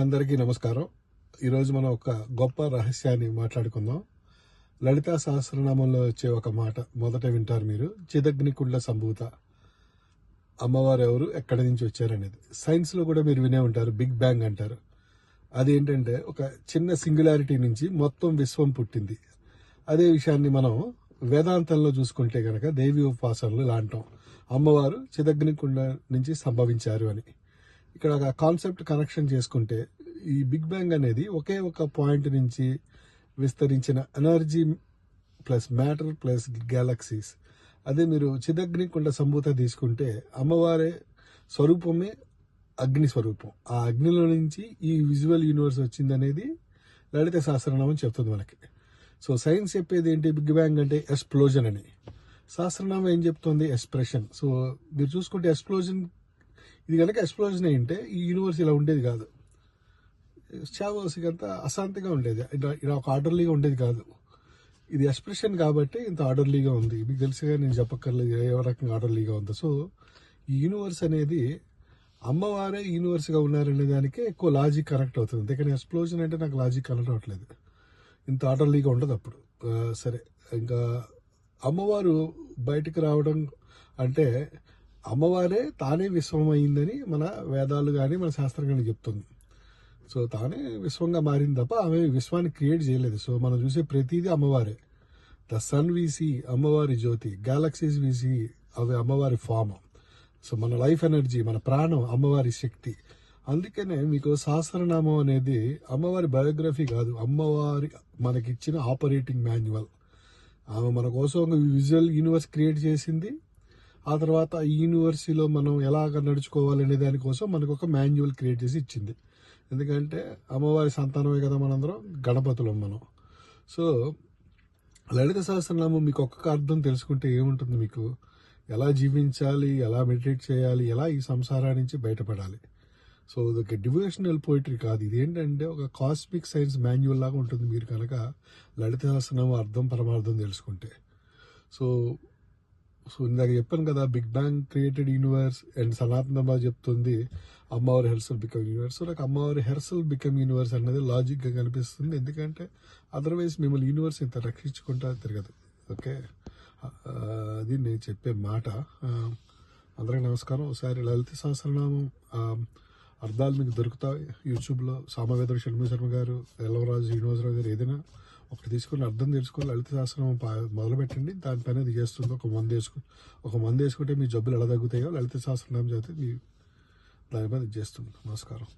అందరికీ నమస్కారం. ఈరోజు మనం ఒక గొప్ప రహస్యాన్ని మాట్లాడుకుందాం. లలితా సహస్రనామంలో వచ్చే ఒక మాట మొదట వింటారు మీరు. చిదగ్నికుండ సంభూత. అమ్మవారు ఎవరు, ఎక్కడి నుంచి వచ్చారనేది. సైన్స్లో కూడా మీరు వినే ఉంటారు, బిగ్ బ్యాంగ్ అంటారు. అదేంటంటే ఒక చిన్న సింగులారిటీ నుంచి మొత్తం విశ్వం పుట్టింది. అదే విషయాన్ని మనం వేదాంతంలో చూసుకుంటే కనుక దేవి ఉపాసనలు ఇలా అంటాం, అమ్మవారు చిదగ్నికుండ నుంచి సంభవించారు అని. ఇక్కడ ఒక కాన్సెప్ట్ కనెక్షన్ చేసుకుంటే ఈ బిగ్ బ్యాంగ్ అనేది ఒకే ఒక పాయింట్ నుంచి విస్తరించిన energy plus matter plus galaxies. అదే మీరు చిదగ్నికుండ సంభూత తీసుకుంటే అమ్మవారే స్వరూపమే అగ్ని స్వరూపం. ఆ అగ్నిలో నుంచి ఈ విజువల్ యూనివర్స్ వచ్చిందనేది లలిత సహస్రనామం చెప్తుంది మనకి. సో సైన్స్ చెప్పేది ఏంటి, బిగ్ బ్యాంగ్ అంటే ఎక్స్ప్లోజన్ అని. సహస్రనామం ఏం చెప్తుంది, ఎక్స్ప్రెషన్. సో మీరు చూసుకుంటే ఎక్స్ప్లోజన్, ఇది కనుక ఎక్స్ప్లోజన్ అయింటే ఈ యూనివర్స్ ఇలా ఉండేది కాదు. చావోసికంతా అశాంతిగా ఉండేది, ఇలా ఒక ఆర్డర్లీగా ఉండేది కాదు. ఇది ఎక్స్ప్రెషన్ కాబట్టి ఇంత ఆర్డర్లీగా ఉంది. మీకు తెలుసుగా, నేను చెప్పక్కర్లేదు ఏ రకంగా ఆర్డర్లీగా ఉందో. సో ఈ యూనివర్స్ అనేది అమ్మవారే యూనివర్స్గా ఉన్నారనే దానికే ఎక్కువ లాజిక్ కనెక్ట్ అవుతుంది. అంతేకాని ఎక్స్ప్లోజన్ అంటే నాకు లాజిక్ కనెక్ట్ అవ్వట్లేదు. ఇంత ఆర్డర్లీగా ఉండదు అప్పుడు. సరే, ఇంకా అమ్మవారు బయటికి రావడం అంటే అమ్మవారే తానే విశ్వం అయిందని మన వేదాలు కానీ మన శాస్త్రం కానీ చెప్తుంది. సో తానే విశ్వంగా మారింది తప్ప ఆమె విశ్వాన్ని క్రియేట్ చేయలేదు. సో మనం చూసే ప్రతిదీ అమ్మవారే. ద సన్ వీసీ అమ్మవారి జ్యోతి, గ్యాలక్సీస్ వీసీ అవి అమ్మవారి ఫామ్. సో మన లైఫ్ ఎనర్జీ, మన ప్రాణం అమ్మవారి శక్తి. అందుకనే మీకు సహస్రనామం అనేది అమ్మవారి బయోగ్రఫీ కాదు, అమ్మవారి మనకిచ్చిన ఆపరేటింగ్ మాన్యువల్. ఆమె మన కోసం విజువల్ యూనివర్స్ క్రియేట్ చేసింది. ఆ తర్వాత ఈ యూనివర్సిటీలో మనం ఎలాగ నడుచుకోవాలనే దానికోసం మనకు ఒక మాన్యువల్ క్రియేట్ చేసి ఇచ్చింది. ఎందుకంటే అమ్మవారి సంతానమే కదా మనందరం, గణపతులం మనం. సో లలిత సహస్రనామం మీకు ఒక్కొక్క అర్థం తెలుసుకుంటే ఏముంటుంది, మీకు ఎలా జీవించాలి, ఎలా మెడిటేట్ చేయాలి, ఎలా ఈ సంసారా నుంచి బయటపడాలి. సో ఇది డివోషనల్ పోయిటరీ కాదు, ఇది ఏంటంటే ఒక కాస్మిక్ సైన్స్ మాన్యువల్ లాగా ఉంటుంది మీరు కనుక లలిత సహస్రనామం అర్థం పరమార్థం తెలుసుకుంటే. సో ఇందాక చెప్పాను కదా, big bang created universe and సనాతన చెప్తుంది అమ్మవారి హెర్సల్ బికమ్ యూనివర్స్. సో నాకు అమ్మవారి హెర్సల్ బికమ్ యూనివర్స్ అనేది లాజిక్గా కనిపిస్తుంది. ఎందుకంటే అదర్వైజ్ మిమ్మల్ని యూనివర్స్ ఇంత రక్షించుకుంటా తిరగదు. ఓకే, అది నేను చెప్పే మాట. అందరికీ నమస్కారం. ఒకసారి లలిత సహస్రనామం అర్థాలు మీకు దొరుకుతాయి యూట్యూబ్లో. సామవేద షణ్ముఖ శర్మ గారు, ఎల్లవరాజు శ్రీనివాసరావు గారు, ఏదైనా ఒకటి తీసుకుని అర్థం తెలుసుకొని లలిత సహస్రనామం మొదలు పెట్టండి. దానిపైన అది చేస్తుంది. ఒక మందు వేసుకుంటే మీ జబ్బులు ఎలా తగ్గుతాయో లలిత సహస్రనామం చదివితే మీ దానిపైన ఇది చేస్తుంది. నమస్కారం.